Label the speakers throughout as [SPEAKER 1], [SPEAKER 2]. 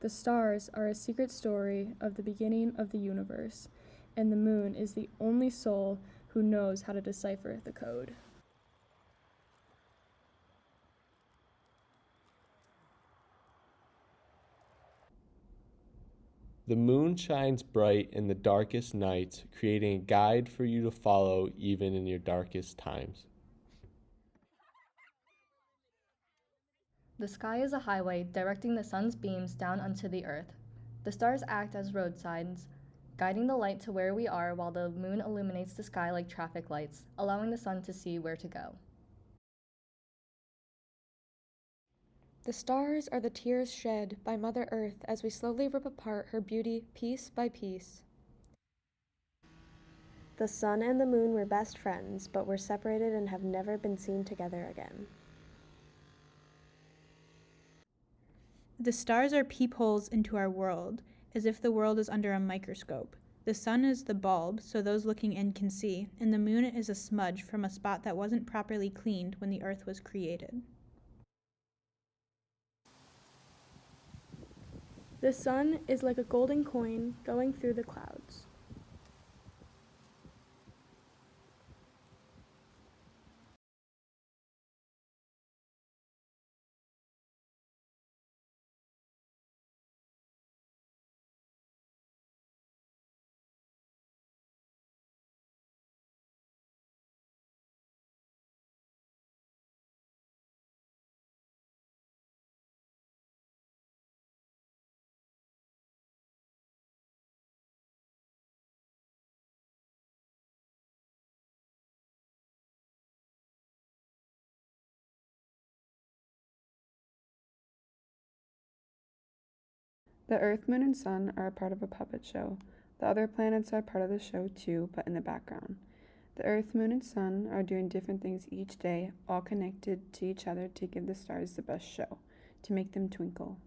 [SPEAKER 1] The stars are a secret story of the beginning of the universe, and the moon is the only soul who knows how to decipher the code.
[SPEAKER 2] The moon shines bright in the darkest nights, creating a guide for you to follow even in your darkest times.
[SPEAKER 3] The sky is a highway directing the sun's beams down onto the earth. The stars act as road signs, guiding the light to where we are while the moon illuminates the sky like traffic lights, allowing the sun to see where to go.
[SPEAKER 4] The stars are the tears shed by Mother Earth as we slowly rip apart her beauty piece by piece.
[SPEAKER 5] The sun and the moon were best friends, but were separated and have never been seen together again.
[SPEAKER 6] The stars are peepholes into our world, as if the world is under a microscope. The sun is the bulb, so those looking in can see, and the moon is a smudge from a spot that wasn't properly cleaned when the earth was created.
[SPEAKER 7] The sun is like a golden coin going through the clouds.
[SPEAKER 8] The Earth, Moon, and Sun are a part of a puppet show. The other planets are part of the show too, but in the background. The Earth, Moon, and Sun are doing different things each day, all connected to each other to give the stars the best show, to make them twinkle.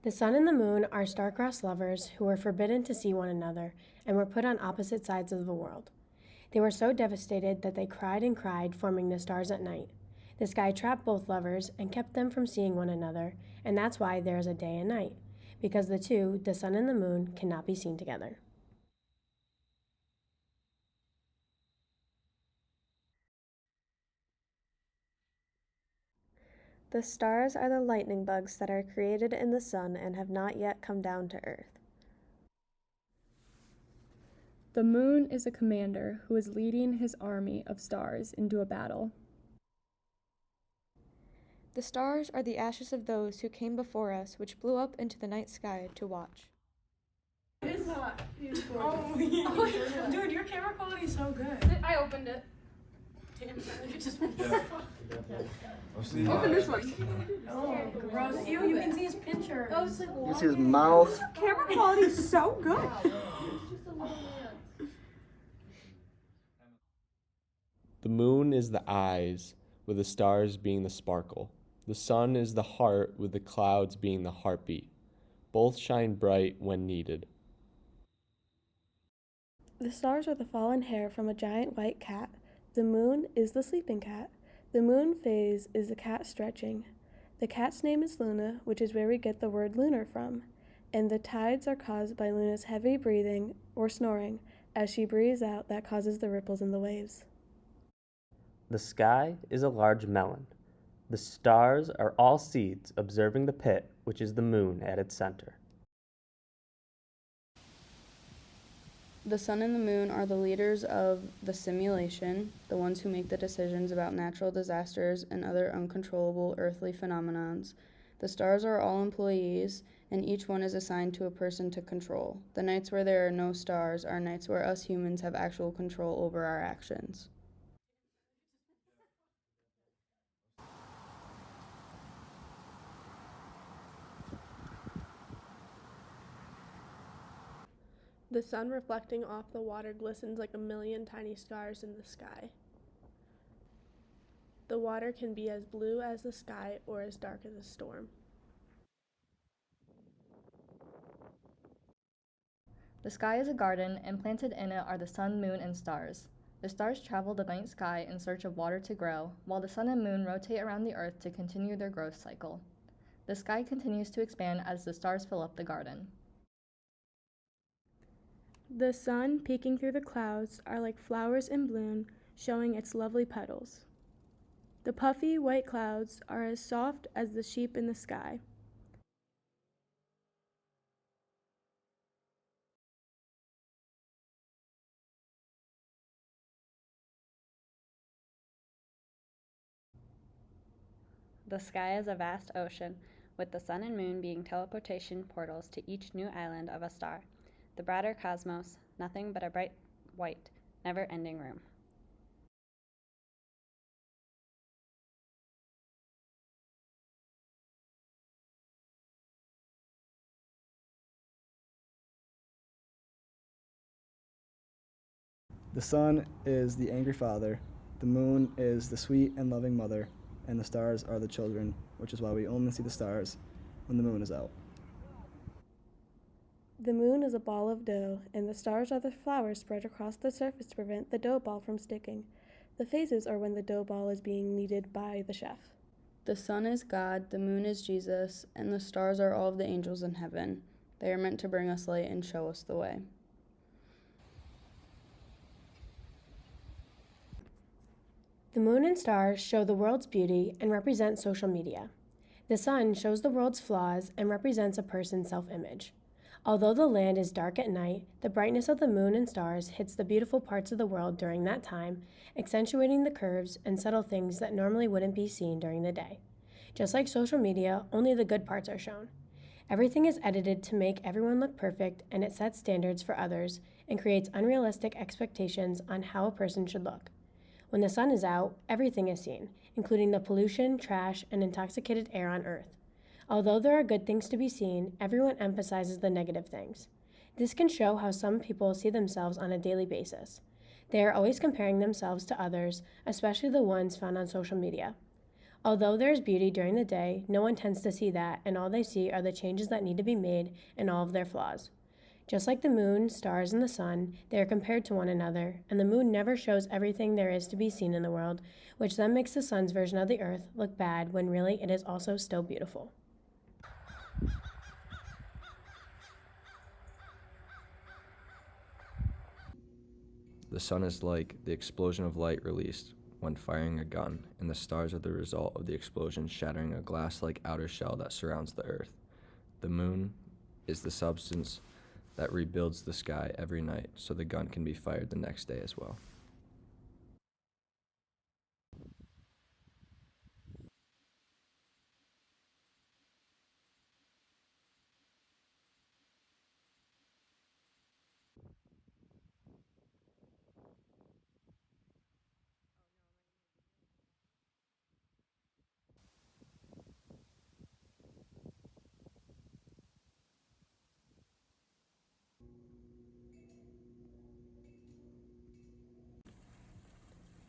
[SPEAKER 5] The sun and the moon are star-crossed lovers who were forbidden to see one another and were put on opposite sides of the world. They were so devastated that they cried and cried, forming the stars at night. The sky trapped both lovers and kept them from seeing one another, and that's why there is a day and night, because the two, the sun and the moon, cannot be seen together. The stars are the lightning bugs that are created in the sun and have not yet come down to earth.
[SPEAKER 1] The moon is a commander who is leading his army of stars into a battle.
[SPEAKER 4] The stars are the ashes of those who came before us, which blew up into the night sky to watch.
[SPEAKER 9] It is not. Oh, dude, your camera quality is so good.
[SPEAKER 7] I opened it.
[SPEAKER 9] Damn, you just open this one. Oh, gross. Ew, you can see his picture.
[SPEAKER 7] Oh, it's like
[SPEAKER 10] You can see his mouth.
[SPEAKER 9] Camera quality is so good.
[SPEAKER 2] The moon is the eyes, with the stars being the sparkle. The sun is the heart, with the clouds being the heartbeat. Both shine bright when needed.
[SPEAKER 7] The stars are the fallen hair from a giant white cat. The moon is the sleeping cat. The moon phase is the cat stretching. The cat's name is Luna, which is where we get the word lunar from. And the tides are caused by Luna's heavy breathing or snoring. As she breathes out, that causes the ripples in the waves.
[SPEAKER 11] The sky is a large melon. The stars are all seeds observing the pit, which is the moon at its center.
[SPEAKER 12] The sun and the moon are the leaders of the simulation, the ones who make the decisions about natural disasters and other uncontrollable earthly phenomenons. The stars are all employees, and each one is assigned to a person to control. The nights where there are no stars are nights where us humans have actual control over our actions.
[SPEAKER 7] The sun reflecting off the water glistens like a million tiny stars in the sky. The water can be as blue as the sky or as dark as a storm.
[SPEAKER 3] The sky is a garden, and planted in it are the sun, moon, and stars. The stars travel the night sky in search of water to grow, while the sun and moon rotate around the earth to continue their growth cycle. The sky continues to expand as the stars fill up the garden.
[SPEAKER 7] The sun peeking through the clouds are like flowers in bloom, showing its lovely petals. The puffy white clouds are as soft as the sheep in the sky.
[SPEAKER 10] The sky is a vast ocean, with the sun and moon being teleportation portals to each new island of a star. The broader cosmos, nothing but a bright white, never-ending room.
[SPEAKER 13] The sun is the angry father, the moon is the sweet and loving mother, and the stars are the children, which is why we only see the stars when the moon is out.
[SPEAKER 7] The moon is a ball of dough, and the stars are the flowers spread across the surface to prevent the dough ball from sticking. The phases are when the dough ball is being kneaded by the chef.
[SPEAKER 12] The sun is God, the moon is Jesus, and the stars are all of the angels in heaven. They are meant to bring us light and show us the way.
[SPEAKER 5] The moon and stars show the world's beauty and represent social media. The sun shows the world's flaws and represents a person's self-image. Although the land is dark at night, the brightness of the moon and stars hits the beautiful parts of the world during that time, accentuating the curves and subtle things that normally wouldn't be seen during the day. Just like social media, only the good parts are shown. Everything is edited to make everyone look perfect, and it sets standards for others and creates unrealistic expectations on how a person should look. When the sun is out, everything is seen, including the pollution, trash, and intoxicated air on Earth. Although there are good things to be seen, everyone emphasizes the negative things. This can show how some people see themselves on a daily basis. They are always comparing themselves to others, especially the ones found on social media. Although there is beauty during the day, no one tends to see that, and all they see are the changes that need to be made and all of their flaws. Just like the moon, stars, and the sun, they are compared to one another, and the moon never shows everything there is to be seen in the world, which then makes the sun's version of the earth look bad when really it is also still beautiful.
[SPEAKER 14] The sun is like the explosion of light released when firing a gun, and the stars are the result of the explosion shattering a glass-like outer shell that surrounds the earth. The moon is the substance that rebuilds the sky every night so the gun can be fired the next day as well.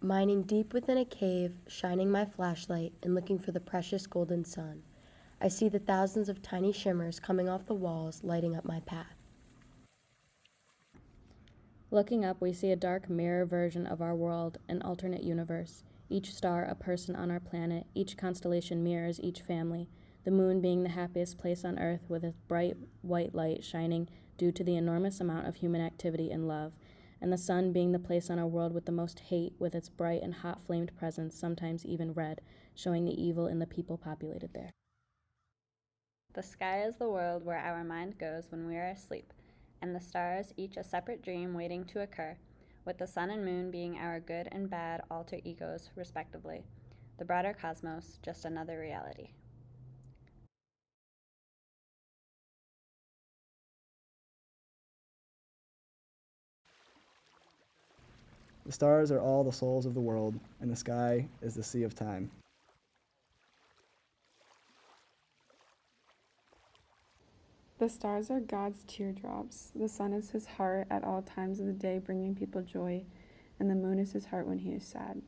[SPEAKER 15] Mining deep within a cave, shining my flashlight and looking for the precious golden sun. I see the thousands of tiny shimmers coming off the walls, lighting up my path.
[SPEAKER 10] Looking up, we see a dark mirror version of our world, an alternate universe. Each star a person on our planet, each constellation mirrors each family, the moon being the happiest place on Earth with its bright white light shining due to the enormous amount of human activity and love, and the sun being the place on our world with the most hate with its bright and hot-flamed presence, sometimes even red, showing the evil in the people populated there.
[SPEAKER 16] The sky is the world where our mind goes when we are asleep, and the stars each a separate dream waiting to occur, with the sun and moon being our good and bad alter egos, respectively. The broader cosmos, just another reality.
[SPEAKER 13] The stars are all the souls of the world, and the sky is the sea of time.
[SPEAKER 8] The stars are God's teardrops. The sun is his heart at all times of the day, bringing people joy, and the moon is his heart when he is sad.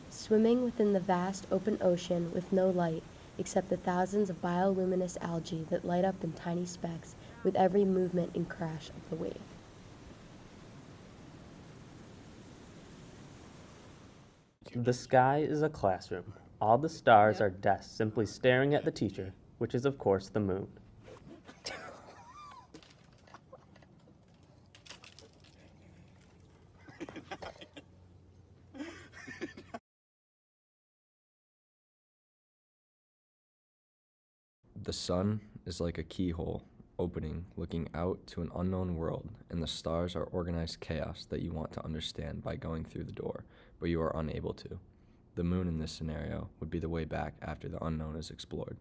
[SPEAKER 15] Swimming within the vast open ocean with no light, except the thousands of bioluminescent algae that light up in tiny specks with every movement and crash of the wave.
[SPEAKER 11] The sky is a classroom. All the stars are desks simply staring at the teacher, which is, of course, the moon.
[SPEAKER 14] The sun is like a keyhole opening, looking out to an unknown world, and the stars are organized chaos that you want to understand by going through the door, but you are unable to. The moon in this scenario would be the way back after the unknown is explored.